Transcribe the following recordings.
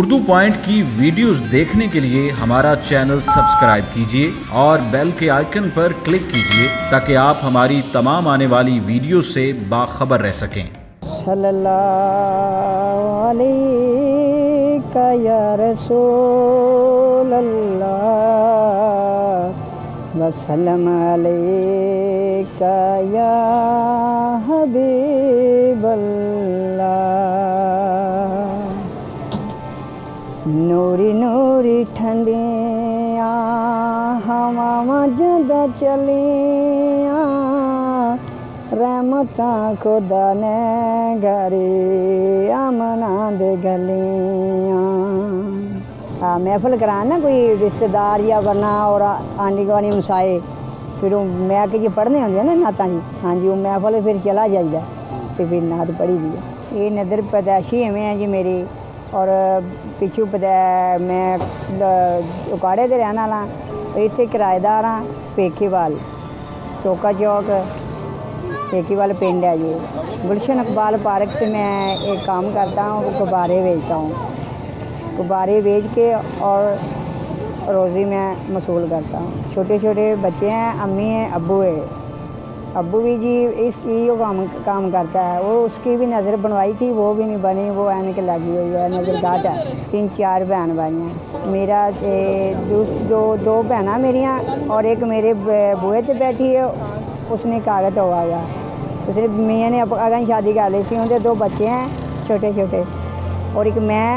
Urdu point की videos देखने के लिए हमारा चैनल सब्सक्राइब कीजिए और बेल के आइकन पर क्लिक कीजिए ताकि आप हमारी तमाम आने वाली वीडियो से बाखबर रह सकें। सल्लल्लाहु अलैका या रसूल अल्लाह वसल्लम अलैका या हबीब अल्लाह। नूरी नूरी ठंडियाँ हवावां जदों चलियां रहमतां खुदा ने घरी आमना दे गलियां। महफिल करान ना कोई रिश्तेदार या वरना और आंडी गुआढ़ी मसाए फिर मैं कि पढ़ने होंगे ना नातां जी। हाँ जी, वो महफिल फिर चला जाइए तो फिर नात पढ़ी दी है। ये नदर पैदाइशी एवं है जी मेरी और पिछू मैं उकाड़े दे रहने वाला इत्थे किराएदार हाँ। पेखीवाल टोका चौक पेखीवाल पिंड है जी। गुलशन इकबाल पार्क से मैं एक काम करता हूँ, गुब्बारे बेचता हूँ। गुब्बारे बेच के और रोज़ी मैं वसूल करता हूँ। छोटे छोटे बच्चे हैं, अम्मी हैं, अब्बू है। अब्बू भी जी इसकी वो काम करता है। वो उसकी भी नज़र बनवाई थी, वो भी नहीं बनी, वो ऐनक लगी हुई है, नज़र घाट है। 3-4 बहन भाई हैं। मेरा दो बहना मेरियाँ और एक मेरे बुए पे बैठी है, उसने कागज़ हुआ गया। उसने मियाँ ने अगन शादी कर ली थी। उनके 2 बच्चे हैं छोटे छोटे और एक मैं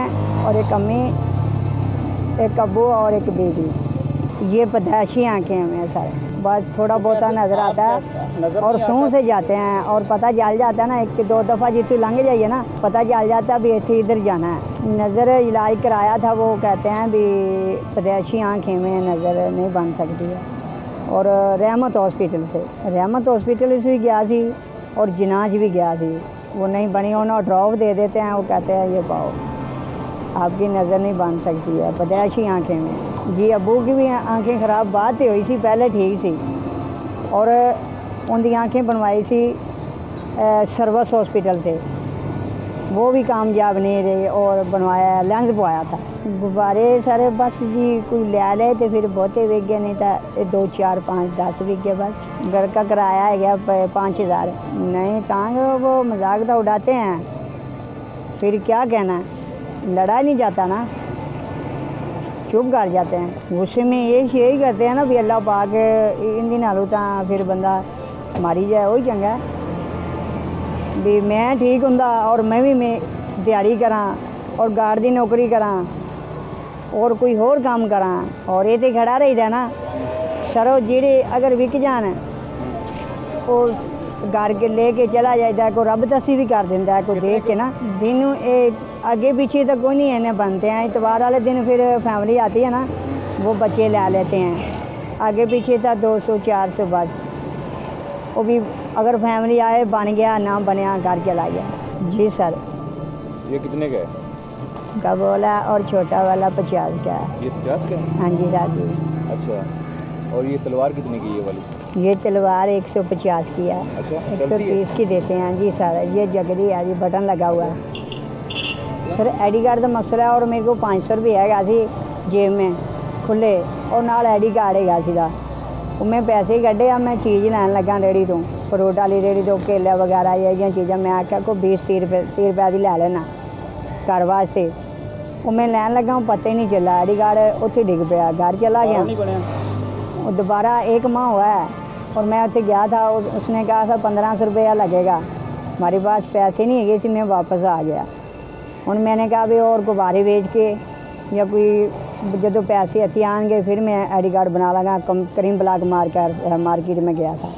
और एक अम्मी, एक अब्बू और एक बेटी। ये पैदाइशी आँखें हैं सारे, बस थोड़ा बहुत नज़र आता है और सूँ से जाते हैं और पता चल जाता है ना। 1-2 दफ़ा जितनी लंघ जाइए ना पता चल जाता है भी इतने इधर जाना है। नज़र इलाज कराया था, वो कहते हैं भी पैदाइशी आँखें में नज़र नहीं बन सकती है। और रहमत हॉस्पिटल से भी गया थी और जिनाज भी गया थी, वो नहीं बनी। उन्होंने ड्रॉप दे देते हैं, वो कहते हैं ये पाओ आपकी नज़र नहीं बन सकती है पैदाइशी आँखें में। जी अब्बू की भी आंखें ख़राब बात ही हुई सी, पहले ठीक सी और उनकी आंखें बनवाई सी सर्विस हॉस्पिटल से, वो भी कामयाब नहीं रही और बनवाया लेंस पवाया था। गुब्बारे सारे बस जी कोई ले ले तो फिर बहुते बिक गए, नहीं तो 2, 4, 5, 10 बिक गए बस। घर का किराया है गया 5,000। नहीं तांग वो मजाक तो उड़ाते हैं, फिर क्या कहना, लड़ा नहीं जाता ना, चुप कर जाते हैं। गुस्से में यही करते हैं ना भी अल्लाह पाक इन दिन नालों तो फिर बंदा मारी जाए वही चंगा भी। मैं ठीक होंदा और मैं भी दिहाड़ी करा और गार्ड की नौकरी करा और कोई होर काम करा और ये तो खड़ा रहीदा ना। सरो जेड़े अगर विक जान और घर के लेके चला जाता है, कोई रब तसी भी कर देता है, कोई देख के ना। दिन आगे पीछे तो कोई नहीं है बनते हैं। इतवार वाले दिन फिर फैमिली आती है ना, वो बच्चे ले लेते हैं। आगे पीछे तो 200-400 बस, वो भी अगर फैमिली आए बन गया, ना बनया घर चला गया। जी सर। ये कितने का है? का बोला और छोटा वाला 50 का है। ये 50 का है? हाँ जी सर जी। अच्छा, और ये तलवार कितने की है ये वाली? ये तलवार 150 की है। अच्छा, 130 की देते हैं जी सर। ये जगदी है जी, बटन लगा हुआ है सर। आई डी कार्ड का मसला है और मेरे को 500 रुपये है सी जेब में खुले और नाल आई डी कार्ड है सीधा। वो मैं पैसे ही कढ़े आ, मैं चीज़ लैन लगा रेहड़ी तो, फ्रूट वाली रेहड़ी तो, केले वगैरह ये चीज़ा मैं आख्या को 20-30 रुपये की लै लेना घर वास्ते। वो मैं लैन लगा, पता ही नहीं चला आई डी कार्ड उत्थे डिग पाया, घर चला गया। वो दोबारा 1 माह हुआ है और मैं उत्थे गया था, उसने कहा था 1500 रुपया लगेगा। हमारे पास पैसे नहीं है, मैं वापस आ गया। हूँ मैंने कहा भी और गुब्बारे बेच के या कोई जो पैसे हथी आएंगे फिर मैं आई डी कार्ड बना लगा। करीम ब्लॉक मार्केट में गया था।